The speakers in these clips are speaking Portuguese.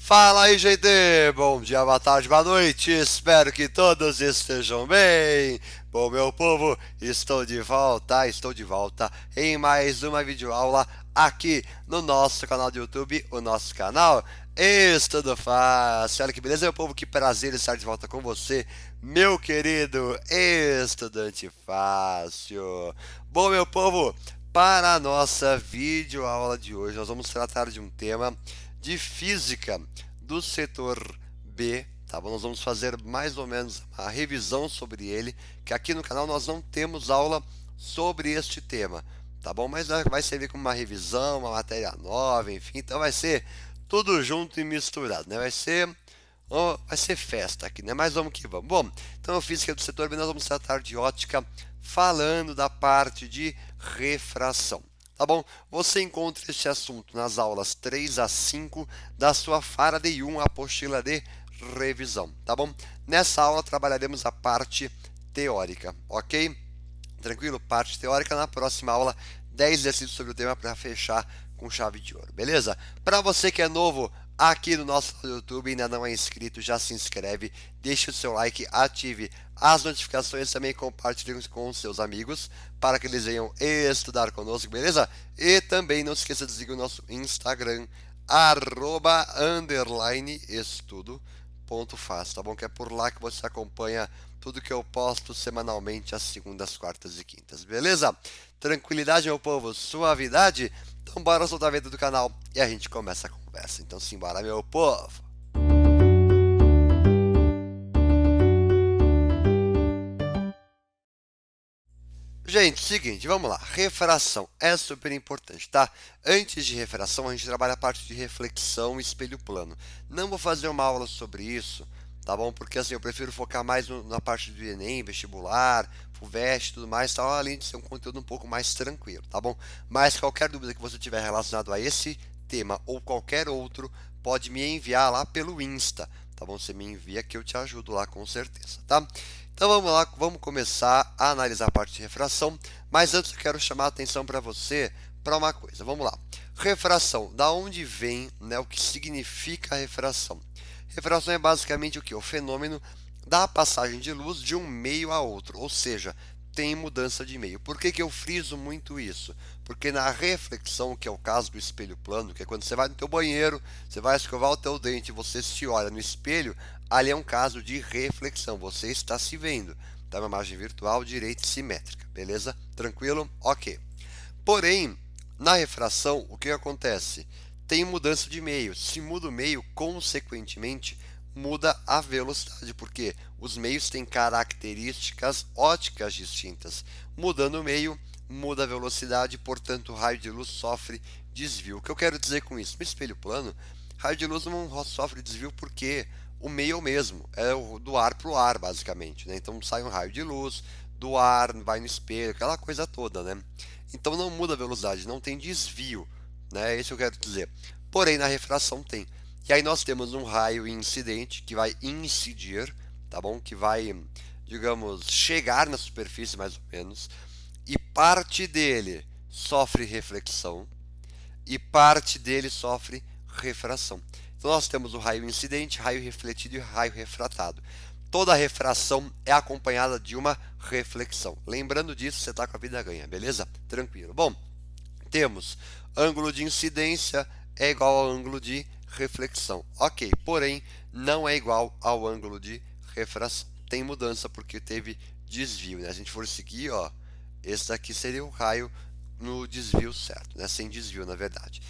Fala aí, gente! Bom dia, boa tarde, boa noite. Espero que todos estejam bem. Bom, meu povo, estou de volta em mais uma videoaula aqui no nosso canal do YouTube, o nosso canal Estudo Fácil. Olha que beleza, meu povo, que prazer estar de volta com você, meu querido estudante fácil. Bom, meu povo, para a nossa videoaula de hoje, nós vamos tratar de um tema de física do setor B, tá bom? Nós vamos fazer mais ou menos a revisão sobre ele, que aqui no canal nós não temos aula sobre este tema, tá bom? Mas vai servir como uma revisão, uma matéria nova, enfim, então vai ser tudo junto e misturado, né? Vai ser festa aqui, né? Mas vamos que vamos. Bom, então física do setor B nós vamos tratar de ótica falando da parte de refração. Tá bom? Você encontra esse assunto nas aulas 3 a 5 da sua Faraday 1, apostila de revisão, tá bom? Nessa aula trabalharemos a parte teórica, ok? Tranquilo? Parte teórica. Na próxima aula, 10 exercícios sobre o tema para fechar com chave de ouro, beleza? Para você que é novo aqui no nosso YouTube e ainda não é inscrito, já se inscreve, deixe o seu like, ative as notificações, também compartilhe com os seus amigos para que eles venham estudar conosco, beleza? E também não se esqueça de seguir o nosso Instagram, @estudo.faz, tá bom? Que é por lá que você acompanha tudo que eu posto semanalmente às segundas, quartas e quintas, beleza? Tranquilidade, meu povo, suavidade? Então bora soltar a venda do canal e a gente começa a conversa. Então simbora, meu povo! Gente, seguinte, vamos lá. Refração é super importante, tá? Antes de refração, a gente trabalha a parte de reflexão e espelho plano. Não vou fazer uma aula sobre isso, tá bom? Porque assim, eu prefiro focar mais na parte do Enem, vestibular, FUVEST e tudo mais, tá? Além de ser um conteúdo um pouco mais tranquilo, tá bom? Mas qualquer dúvida que você tiver relacionado a esse tema ou qualquer outro, pode me enviar lá pelo Insta, tá bom? Você me envia que eu te ajudo lá com certeza, tá? Então vamos lá, vamos começar a analisar a parte de refração, mas antes eu quero chamar a atenção para você para uma coisa. Vamos lá. Refração, da onde vem, né, o que significa refração? Refração é basicamente o que? O fenômeno da passagem de luz de um meio a outro, ou seja, tem mudança de meio. Por que eu friso muito isso? Porque na reflexão, que é o caso do espelho plano, que é quando você vai no teu banheiro, você vai escovar o teu dente, você se olha no espelho, ali é um caso de reflexão, você está se vendo. Tá? Uma imagem virtual direita e simétrica, beleza? Tranquilo? Ok. Porém, na refração, o que acontece? Tem mudança de meio. Se muda o meio, consequentemente, muda a velocidade, porque os meios têm características ópticas distintas. Mudando o meio, muda a velocidade, portanto, o raio de luz sofre desvio. O que eu quero dizer com isso? No espelho plano, raio de luz não sofre desvio porque o meio é o mesmo, é do ar para o ar, basicamente, né? Então sai um raio de luz do ar, vai no espelho, aquela coisa toda, né? Então não muda a velocidade, não tem desvio, né? É isso que eu quero dizer. Porém, na refração tem. E aí nós temos um raio incidente que vai incidir, tá bom? Que vai, digamos, chegar na superfície mais ou menos, e parte dele sofre reflexão e parte dele sofre refração. Então nós temos o raio incidente, raio refletido e raio refratado. Toda refração é acompanhada de uma reflexão. Lembrando disso, você está com a vida ganha, beleza? Tranquilo. Bom, temos ângulo de incidência é igual ao ângulo de reflexão. Ok, porém, não é igual ao ângulo de refração. Tem mudança porque teve desvio, né? Se a gente for seguir, ó, esse daqui seria o raio no desvio certo, né? Sem desvio, na verdade.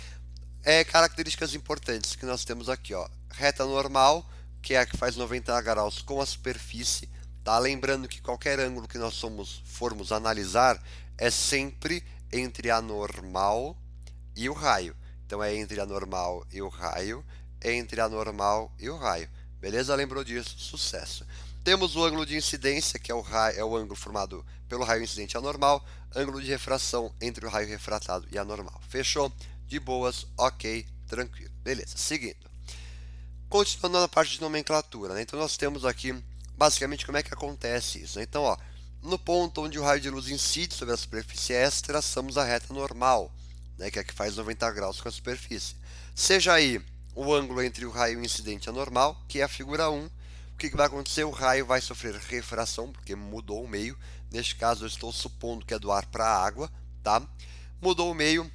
Características importantes que nós temos aqui, ó. Reta normal, que é a que faz 90 graus com a superfície, tá? Lembrando que qualquer ângulo que nós formos analisar é sempre entre a normal e o raio. Então é entre a normal e o raio, entre a normal e o raio. Beleza? Lembrou disso? Sucesso. Temos o ângulo de incidência, que é o ângulo formado pelo raio incidente anormal, ângulo de refração entre o raio refratado e anormal. Fechou? De boas, ok, tranquilo. Beleza, seguindo. Continuando na parte de nomenclatura, né? Então nós temos aqui basicamente como é que acontece isso, né? Então, ó, no ponto onde o raio de luz incide sobre a superfície S, traçamos a reta normal, né? Que é a que faz 90 graus com a superfície. Seja aí o ângulo entre o raio e o incidente é normal, que é a figura 1. O que vai acontecer? O raio vai sofrer refração, porque mudou o meio. Neste caso, eu estou supondo que é do ar para a água, tá? Mudou o meio,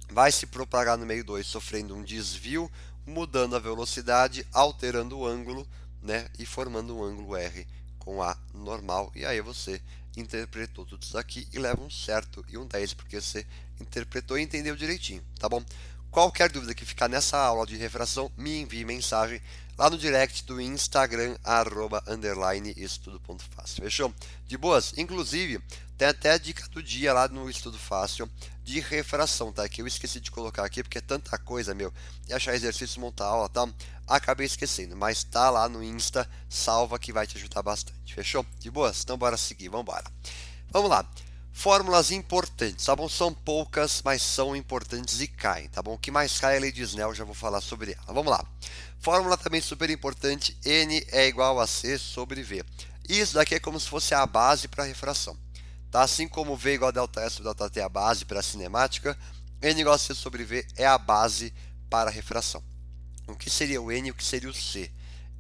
vai se propagar no meio 2, sofrendo um desvio, mudando a velocidade, alterando o ângulo, né? E formando um ângulo R com A normal. E aí você interpretou tudo isso aqui e leva um certo e um 10, porque você interpretou e entendeu direitinho, tá bom? Qualquer dúvida que ficar nessa aula de refração, me envie mensagem lá no direct do Instagram, @estudo.fácil. Fechou? De boas? Inclusive, tem até a dica do dia lá no Estudo Fácil de refração, tá? Que eu esqueci de colocar aqui, porque é tanta coisa, meu. E achar exercício, montar aula e tal, acabei esquecendo. Mas tá lá no Insta, salva que vai te ajudar bastante. Fechou? De boas? Então bora seguir, vamos embora. Vamos lá. Fórmulas importantes, tá bom? São poucas, mas são importantes e caem, tá bom? O que mais cai é a lei de Snell, já vou falar sobre ela. Vamos lá. Fórmula também super importante, N é igual a C sobre V. Isso daqui é como se fosse a base para a refração. Tá? Assim como V igual a ΔS sobre ΔT é a base para a cinemática, N igual a C sobre V é a base para a refração. O que seria o N e o que seria o C?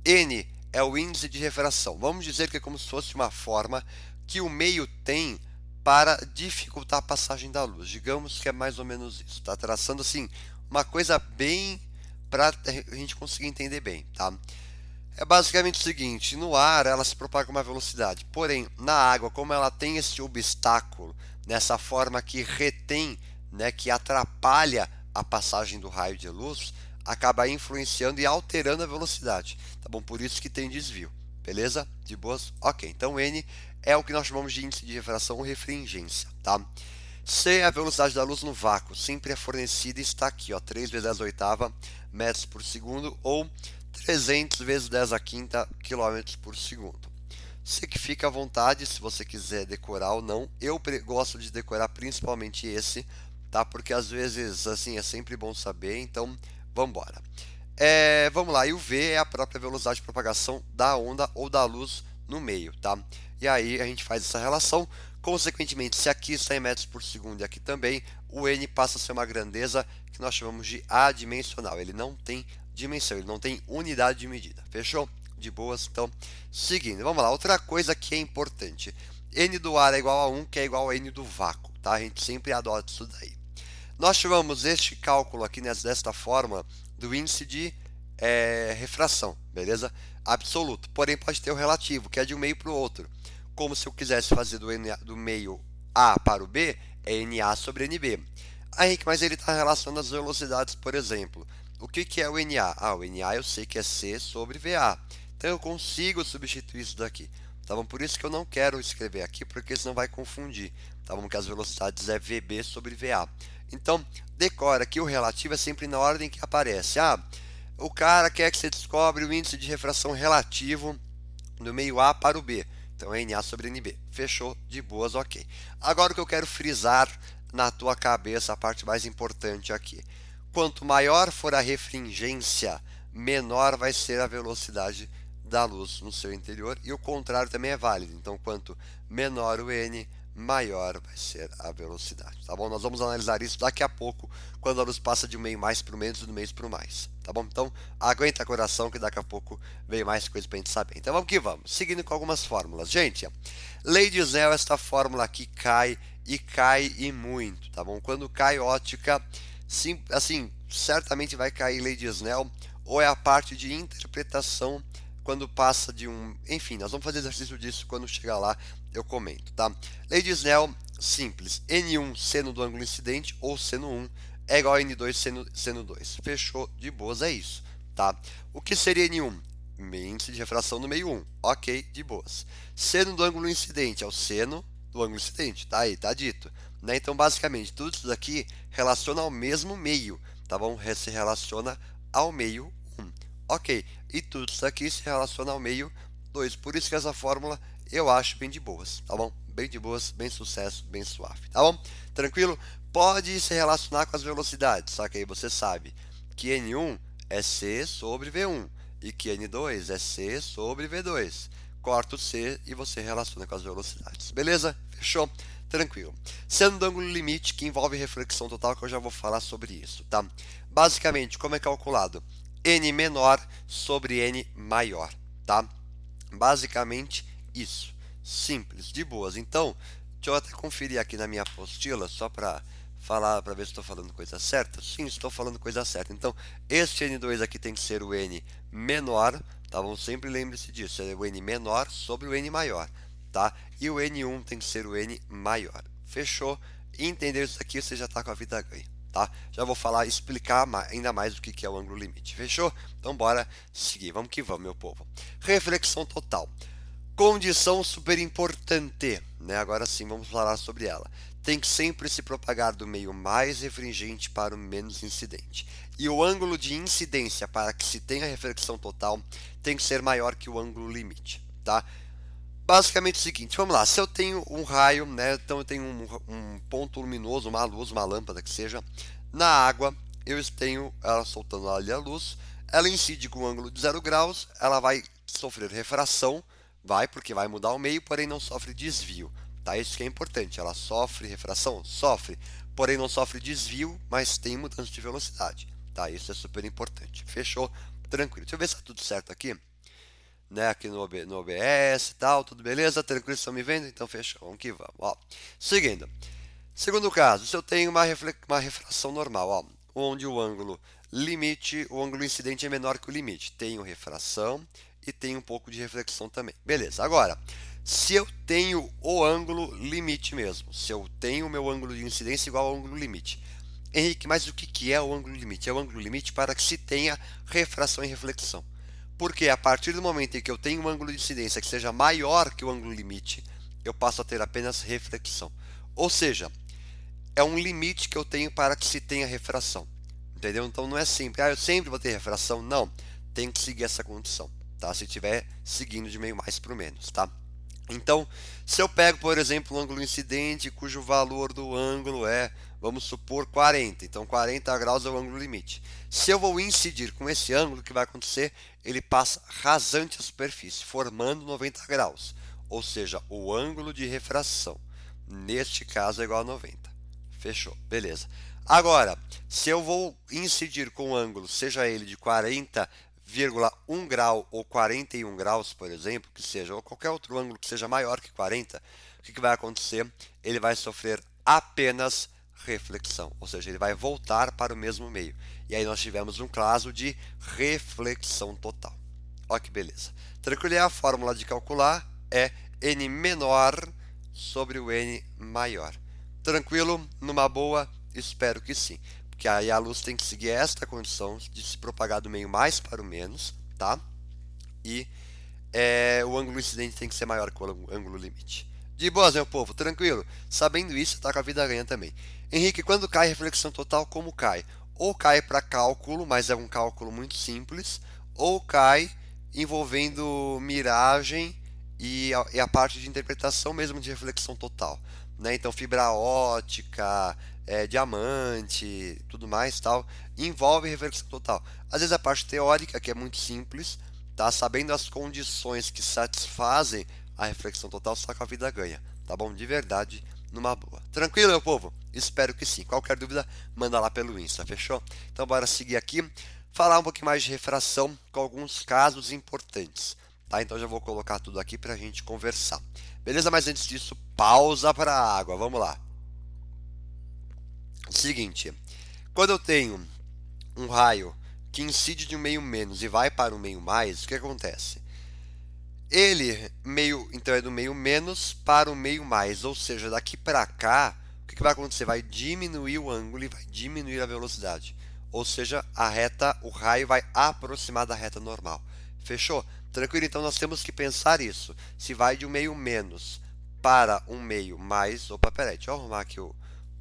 N é o índice de refração. Vamos dizer que é como se fosse uma forma que o meio tem para dificultar a passagem da luz. Digamos que é mais ou menos isso. Está traçando assim uma coisa bem para a gente conseguir entender bem, tá? É basicamente o seguinte: no ar ela se propaga com uma velocidade, porém na água, como ela tem esse obstáculo, nessa forma que retém, né, que atrapalha a passagem do raio de luz, acaba influenciando e alterando a velocidade, tá bom? Por isso que tem desvio, beleza? De boas? Ok, então N é o que nós chamamos de índice de refração ou refringência, tá? C é a velocidade da luz no vácuo, sempre é fornecida e está aqui, ó, 3 vezes 10 a oitava metros por segundo ou 300 vezes 10 a quinta quilômetros por segundo. Você que fica à vontade se você quiser decorar ou não. Eu gosto de decorar principalmente esse, tá? Porque às vezes assim é sempre bom saber. Então, vamos embora. Vamos lá. E o V é a própria velocidade de propagação da onda ou da luz no meio, tá? E aí a gente faz essa relação. Consequentemente, se aqui está em metros por segundo e aqui também, o N passa a ser uma grandeza que nós chamamos de adimensional. Ele não tem dimensão, ele não tem unidade de medida. Fechou? De boas? Então, seguindo, vamos lá. Outra coisa que é importante: N do ar é igual a 1, que é igual a N do vácuo, tá? A gente sempre adota isso daí. Nós chamamos este cálculo aqui desta forma do índice de refração, beleza? Absoluto. Porém, pode ter o relativo, que é de um meio para o outro. Como se eu quisesse fazer do meio A para o B, é NA sobre NB. Ah, Henrique, mas ele está relacionando as velocidades, por exemplo. O que é o NA? Ah, o NA eu sei que é C sobre VA. Então eu consigo substituir isso daqui. Tá bom? Por isso que eu não quero escrever aqui, porque senão vai confundir. Tá bom? Que as velocidades é VB sobre VA. Então, decora que o relativo é sempre na ordem que aparece. Ah, o cara quer que você descobre o índice de refração relativo do meio A para o B. Então é NA sobre NB. Fechou? De boas, ok. Agora o que eu quero frisar na tua cabeça, a parte mais importante aqui. Quanto maior for a refringência, menor vai ser a velocidade da luz no seu interior. E o contrário também é válido. Então, quanto menor o N, maior vai ser a velocidade, tá bom? Nós vamos analisar isso daqui a pouco, quando a luz passa de um meio mais para o menos e do meio para o mais, tá bom? Então, aguenta coração que daqui a pouco vem mais coisa para a gente saber. Então, vamos que vamos, seguindo com algumas fórmulas. Gente, lei de Snell, esta fórmula aqui cai e muito, tá bom? Quando cai ótica, sim, assim, certamente vai cair lei de Snell, ou é a parte de interpretação quando passa de um... Enfim, nós vamos fazer exercício disso quando chegar lá, eu comento, tá? Lei de Snell, simples. N1 seno do ângulo incidente ou seno 1 é igual a N2 seno 2. Fechou? De boas, é isso, tá? O que seria N1? Índice de refração no meio 1. Ok, de boas. Seno do ângulo incidente é o seno do ângulo incidente, tá aí, tá dito. Né? Então, basicamente, tudo isso daqui relaciona ao mesmo meio, tá bom? Se relaciona ao meio 1. Ok, e tudo isso aqui se relaciona ao meio 2. Por isso que essa fórmula eu acho bem de boas, tá bom? Bem de boas, bem sucesso, bem suave, tá bom? Tranquilo? Pode se relacionar com as velocidades, só que aí você sabe que N1 é C sobre V1 e que N2 é C sobre V2. Corta o C e você relaciona com as velocidades, beleza? Fechou? Tranquilo. Sendo do ângulo limite, que envolve reflexão total, que eu já vou falar sobre isso, tá? Basicamente, como é calculado? n menor sobre n maior, tá? Basicamente isso. Simples, de boas. Então, deixa eu até conferir aqui na minha apostila, só para falar, para ver se estou falando coisa certa. Sim, estou falando coisa certa. Então, este N2 aqui tem que ser o N menor, tá bom? Sempre lembre-se disso, é o N menor sobre o N maior, tá? E o N1 tem que ser o N maior. Fechou? Entender isso aqui, você já está com a vida ganha, tá? Já vou falar, explicar ainda mais o que é o ângulo limite. Fechou? Então, bora seguir. Vamos que vamos, meu povo. Reflexão total. Condição super importante, né? Agora sim, vamos falar sobre ela. Tem que sempre se propagar do meio mais refringente para o menos incidente. E o ângulo de incidência para que se tenha reflexão total tem que ser maior que o ângulo limite, tá? Basicamente é o seguinte, vamos lá, se eu tenho um raio, né, então eu tenho um ponto luminoso, uma luz, uma lâmpada que seja, na água, eu tenho ela soltando ali a luz, ela incide com um ângulo de 0 graus, ela vai sofrer refração, porque vai mudar o meio, porém não sofre desvio, tá? Isso que é importante, ela sofre refração? Sofre, porém não sofre desvio, mas tem mudança de velocidade, tá? Isso é super importante, fechou? Tranquilo, deixa eu ver se está tudo certo aqui, né, aqui no OBS e tal, tudo beleza? Tranquilo, estão me vendo? Então fechou, vamos que vamos. Ó. Seguindo, segundo caso, se eu tenho uma refração normal, ó, onde o ângulo limite, o ângulo incidente é menor que o limite, tenho refração e tenho um pouco de reflexão também. Beleza, agora, se eu tenho o ângulo limite mesmo, se eu tenho o meu ângulo de incidência igual ao ângulo limite, Henrique, mas o que é o ângulo limite? É o ângulo limite para que se tenha refração e reflexão. Porque a partir do momento em que eu tenho um ângulo de incidência que seja maior que o ângulo limite, eu passo a ter apenas reflexão. Ou seja, é um limite que eu tenho para que se tenha refração. Entendeu? Então não é sempre, eu sempre vou ter refração. Não, tem que seguir essa condição, tá? Se estiver seguindo de meio mais para o menos, tá? Então, se eu pego, por exemplo, um ângulo incidente cujo valor do ângulo é, vamos supor, 40. Então, 40 graus é o ângulo limite. Se eu vou incidir com esse ângulo, o que vai acontecer? Ele passa rasante a superfície, formando 90 graus. Ou seja, o ângulo de refração, neste caso, é igual a 90. Fechou, beleza. Agora, se eu vou incidir com um ângulo, seja ele de 40,1 grau ou 41 graus, por exemplo, que seja, ou qualquer outro ângulo que seja maior que 40, o que vai acontecer? Ele vai sofrer apenas reflexão, ou seja, ele vai voltar para o mesmo meio. E aí nós tivemos um caso de reflexão total. Olha que beleza. Tranquilo, a fórmula de calcular é n menor sobre o n maior. Tranquilo? Numa boa? Espero que sim. Porque aí a luz tem que seguir esta condição de se propagar do meio mais para o menos, tá? E o ângulo incidente tem que ser maior que o ângulo limite. De boas, meu povo, tranquilo? Sabendo isso, tá com a vida ganha também. Henrique, quando cai reflexão total, como cai? Ou cai para cálculo, mas é um cálculo muito simples, ou cai envolvendo miragem e a parte de interpretação mesmo de reflexão total, né? Então, fibra ótica, diamante, tudo mais, tal, envolve reflexão total. Às vezes a parte teórica, que é muito simples, tá? Sabendo as condições que satisfazem a reflexão total, só que a vida ganha, tá bom? De verdade, numa boa. Tranquilo, meu povo? Espero que sim. Qualquer dúvida, manda lá pelo Insta, fechou? Então, bora seguir aqui, falar um pouquinho mais de refração com alguns casos importantes, tá? Então, já vou colocar tudo aqui para a gente conversar. Beleza? Mas antes disso, pausa para a água. Vamos lá. Seguinte, quando eu tenho um raio que incide de um meio menos e vai para um meio mais, o que acontece? Ele então é do meio menos para o meio mais, ou seja, daqui para cá, o que vai acontecer? Vai diminuir o ângulo e vai diminuir a velocidade. Ou seja, o raio vai aproximar da reta normal. Fechou? Tranquilo? Então nós temos que pensar isso. Se vai de um meio menos para um meio mais, opa, peraí, deixa eu arrumar aqui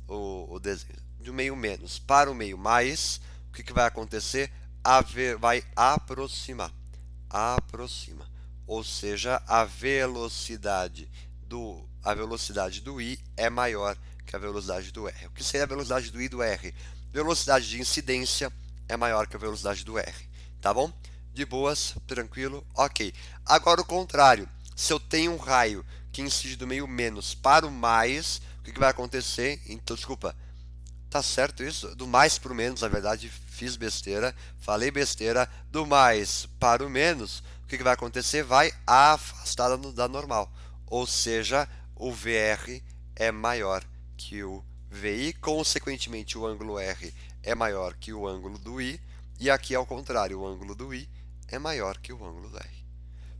o desenho. De um meio menos para o meio mais, o que vai acontecer? Vai aproximar. Aproxima. Ou seja, a velocidade do I é maior que a velocidade do R. O que seria a velocidade do I e do R? Velocidade de incidência é maior que a velocidade do R. Tá bom? De boas, tranquilo, ok. Agora o contrário. Se eu tenho um raio que incide do meio menos para o mais, o que vai acontecer? Então, desculpa, tá certo isso? Do mais para o menos, na verdade, fiz besteira, falei besteira, do mais para o menos, o que vai acontecer? Vai afastar da normal, ou seja, o VR é maior que o VI, consequentemente o ângulo R é maior que o ângulo do I, e aqui ao contrário, o ângulo do I é maior que o ângulo do R.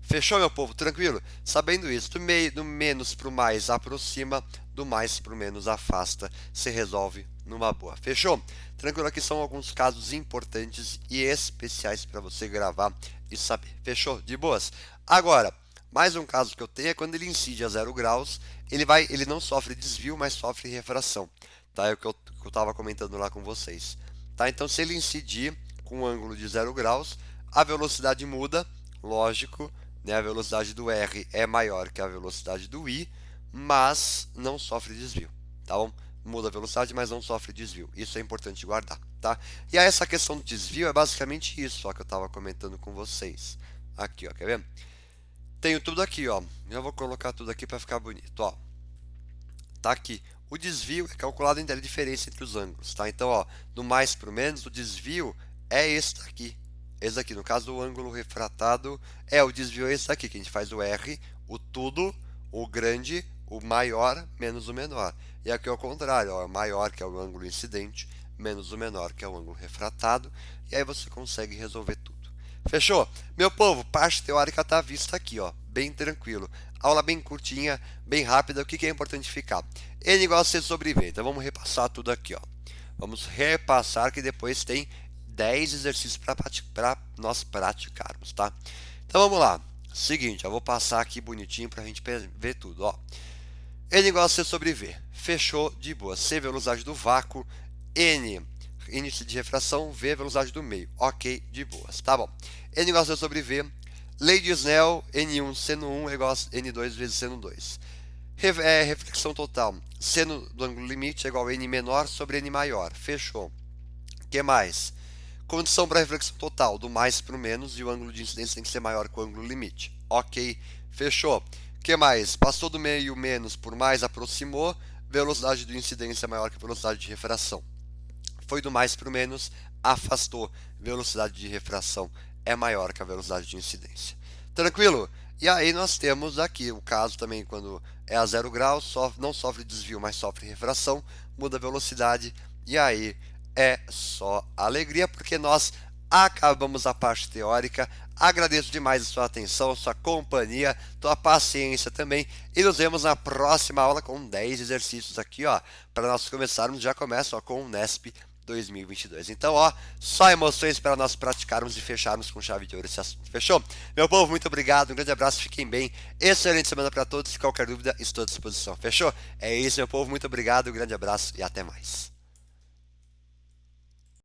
Fechou, meu povo? Tranquilo? Sabendo isso, do menos para o mais aproxima, do mais para o menos afasta, se resolve numa boa. Fechou? Tranquilo, aqui são alguns casos importantes e especiais para você gravar e saber. Fechou? De boas? Agora, mais um caso que eu tenho é quando ele incide a 0 graus, ele não sofre desvio, mas sofre refração. Tá? É o que eu estava comentando lá com vocês. Tá? Então, se ele incidir com um ângulo de 0 graus, a velocidade muda, lógico, né? A velocidade do R é maior que a velocidade do I, mas não sofre desvio, tá bom? Muda a velocidade, mas não sofre desvio. Isso é importante guardar, tá? E aí essa questão do desvio é basicamente isso, ó, que eu estava comentando com vocês. Aqui, ó, quer ver? Tenho tudo aqui, ó. Eu vou colocar tudo aqui para ficar bonito, ó. Tá aqui. O desvio é calculado entre a diferença entre os ângulos, tá? Então, ó, do mais para o menos, o desvio é esse daqui. Esse aqui, no caso, o ângulo refratado o desvio é esse daqui, que a gente faz o R, o tudo, o grande, o maior, menos o menor. E aqui é o contrário, ó, o maior, que é o ângulo incidente, menos o menor, que é o ângulo refratado. E aí você consegue resolver tudo. Fechou? Meu povo, parte teórica está vista aqui, ó, bem tranquilo. Aula bem curtinha, bem rápida. O que é importante ficar? N igual a C sobre V. Então vamos repassar tudo aqui, ó. Vamos repassar que depois tem 10 exercícios para nós praticarmos, tá? Então vamos lá. Seguinte, eu vou passar aqui bonitinho para a gente ver tudo, ó. N igual a C sobre V. Fechou de boa. C, velocidade do vácuo. N, índice de refração. V, velocidade do meio. Ok, de boas. Tá bom. N igual a C sobre V. Lei de Snell, N1 seno 1 é igual a N2 vezes seno 2. Reflexão total. Seno do ângulo limite é igual a N menor sobre N maior. Fechou. O que mais? Condição para reflexão total, do mais para o menos, e o ângulo de incidência tem que ser maior que o ângulo limite. Ok, fechou. O que mais? Passou do meio menos por mais, aproximou, velocidade de incidência é maior que a velocidade de refração. Foi do mais para o menos, afastou, velocidade de refração é maior que a velocidade de incidência. Tranquilo? E aí nós temos aqui o caso também quando é a 0 graus, não sofre desvio, mas sofre refração, muda a velocidade, e aí é só alegria, porque nós acabamos a parte teórica. Agradeço demais a sua atenção, a sua companhia, tua paciência também. E nos vemos na próxima aula com 10 exercícios aqui, ó. Para nós começarmos, já começa ó, com o Nesp 2022. Então, ó, só emoções para nós praticarmos e fecharmos com chave de ouro esse assunto. Fechou? Meu povo, muito obrigado, um grande abraço, fiquem bem. Excelente semana para todos. Qualquer dúvida, estou à disposição. Fechou? É isso, meu povo, muito obrigado, um grande abraço e até mais.